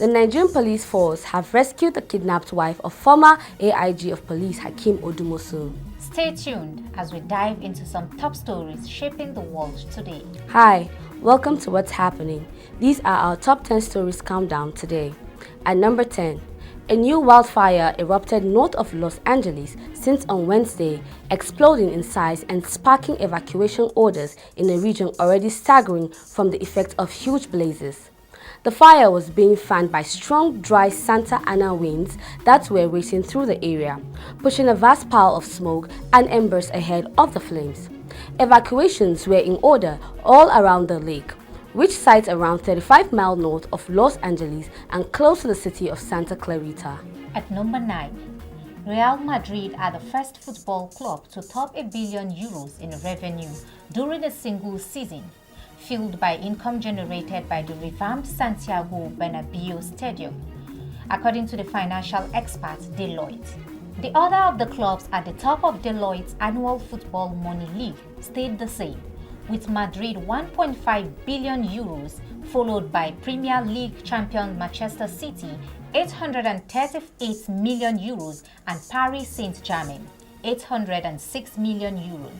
The Nigerian police force have rescued the kidnapped wife of former AIG of police Hakeem Odumosu. Stay tuned as we dive into some top stories shaping the world today. Hi, welcome to What's Happening. These are our top 10 stories countdown today. At number 10, a new wildfire erupted north of Los Angeles since on Wednesday, exploding in size and sparking evacuation orders in a region already staggering from the effect of huge blazes. The fire was being fanned by strong, dry Santa Ana winds that were racing through the area, pushing a vast pile of smoke and embers ahead of the flames. Evacuations were in order all around the lake, which sits around 35 miles north of Los Angeles and close to the city of Santa Clarita. At number 9, Real Madrid are the first football club to top €1 billion in revenue during a single season, fueled by income generated by the revamped Santiago Bernabeu Stadium, according to the financial expert Deloitte. The order of the clubs at the top of Deloitte's annual football money league stayed the same, with Madrid €1.5 billion, followed by Premier League champion Manchester City €838 million and Paris Saint-Germain €806 million.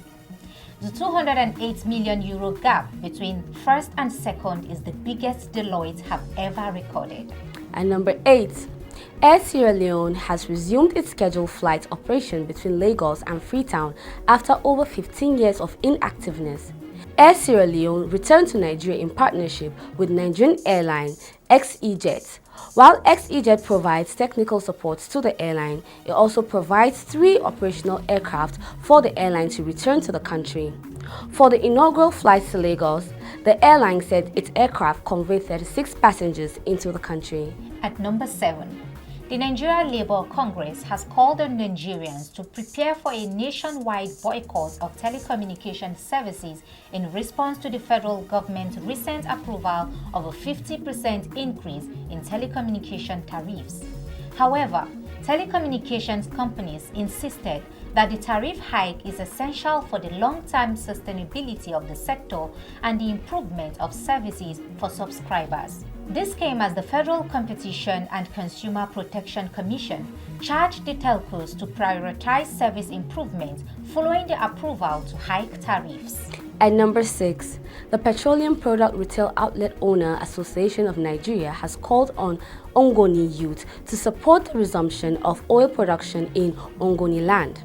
The €208 million gap between first and second is the biggest Deloitte have ever recorded. At number 8, Air Sierra Leone has resumed its scheduled flight operation between Lagos and Freetown after over 15 years of inactiveness. Air Sierra Leone returned to Nigeria in partnership with Nigerian airline XEjet. While XEjet provides technical support to the airline, it also provides 3 operational aircraft for the airline to return to the country. For the inaugural flight to Lagos, the airline said its aircraft conveyed 36 passengers into the country. At number 7, the Nigeria Labour Congress has called on Nigerians to prepare for a nationwide boycott of telecommunication services in response to the federal government's recent approval of a 50% increase in telecommunication tariffs. However, telecommunications companies insisted that the tariff hike is essential for the long-term sustainability of the sector and the improvement of services for subscribers. This came as the Federal Competition and Consumer Protection Commission charged the telcos to prioritize service improvement following the approval to hike tariffs. At number 6, the Petroleum Product Retail Outlet Owner Association of Nigeria has called on Ogoni youth to support the resumption of oil production in Ogoni land.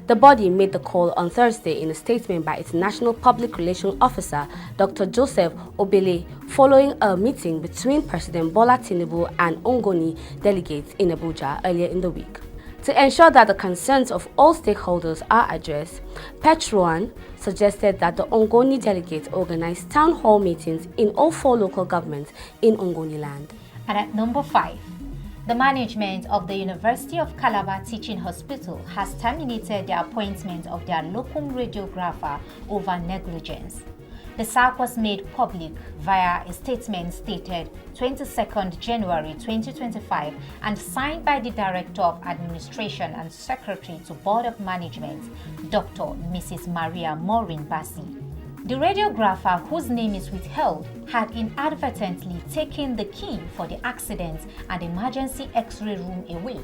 The body made the call on Thursday in a statement by its National Public Relations Officer, Dr. Joseph Obele, following a meeting between President Bola Tinubu and Ogoni delegates in Abuja earlier in the week. To ensure that the concerns of all stakeholders are addressed, Petron suggested that the Ogoni delegates organize town hall meetings in all 4 local governments in Ogoni land. And at number 5, the management of the University of Calabar Teaching Hospital has terminated the appointment of their locum radiographer over negligence. The sack was made public via a statement dated 22nd January 2025 and signed by the Director of Administration and Secretary to Board of Management, Dr. Mrs. Maria Maureen Bassi. The radiographer, whose name is withheld, had inadvertently taken the key for the accident and emergency X-ray room away.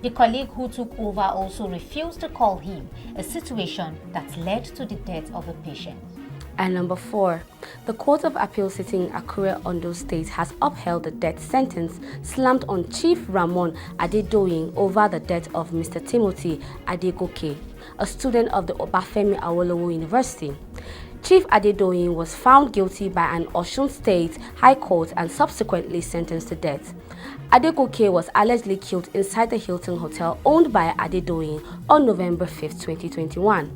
The colleague who took over also refused to call him, a situation that led to the death of a patient. And number 4, the Court of Appeal sitting in Akure, Ondo State has upheld the death sentence slammed on Chief Ramon Adedoyin over the death of Mr. Timothy Adegoke, a student of the Obafemi Awolowo University. Chief Adedoyin was found guilty by an Osun State High Court and subsequently sentenced to death. Adegoke was allegedly killed inside the Hilton Hotel owned by Adedoyin on November 5, 2021.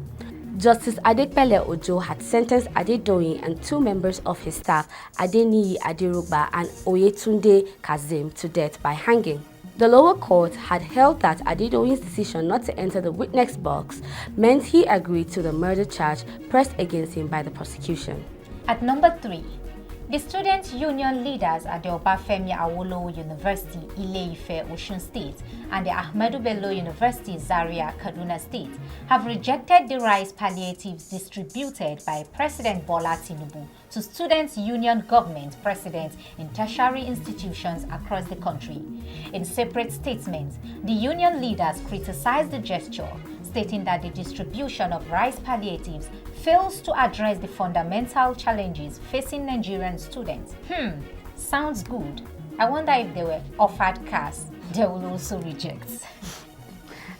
Justice Adepele Ojo had sentenced Adedoyin and 2 members of his staff, Adeniyi Aderugba and Oyetunde Kazim, to death by hanging. The lower court had held that Adedoyin's decision not to enter the witness box meant he agreed to the murder charge pressed against him by the prosecution. At number 3, The student union leaders at the Obafemi Awolowo University, Ile-Ife, Osun State, and the Ahmadu Bello University, Zaria, Kaduna State, have rejected the rice palliatives distributed by President Bola Tinubu to student union government presidents in tertiary institutions across the country. In separate statements, the union leaders criticized the gesture, stating that the distribution of rice palliatives fails to address the fundamental challenges facing Nigerian students. Sounds good. I wonder if they were offered cars, they will also reject.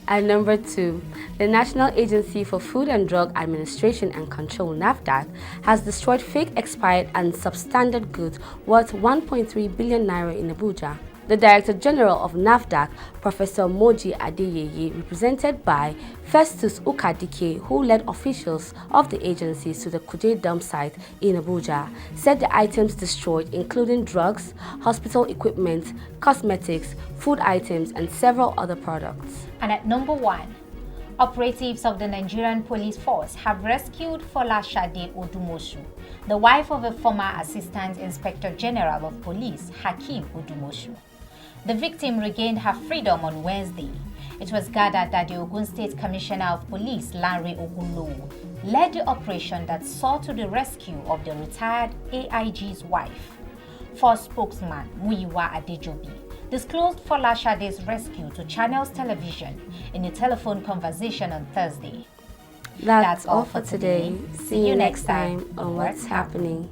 And number 2, the National Agency for Food and Drug Administration and Control, NAFDAC, has destroyed fake, expired and substandard goods worth 1.3 billion naira in Abuja. The Director General of NAFDAC, Professor Moji Adeyeye, represented by Festus Ukadike, who led officials of the agencies to the Kuje dump site in Abuja, said the items destroyed including drugs, hospital equipment, cosmetics, food items, and several other products. And at number 1, operatives of the Nigerian police force have rescued Folashade Odumosu, the wife of a former Assistant Inspector General of Police, Hakeem Odumosu. The victim regained her freedom on Wednesday. It was gathered that the Ogun State Commissioner of Police, Lanre Ogunlowo, led the operation that saw to the rescue of the retired AIG's wife. Force spokesman Muyiwa Adejobi disclosed Folashade's rescue to Channels Television in a telephone conversation on Thursday. That's all for today. See you next time on What's Happening.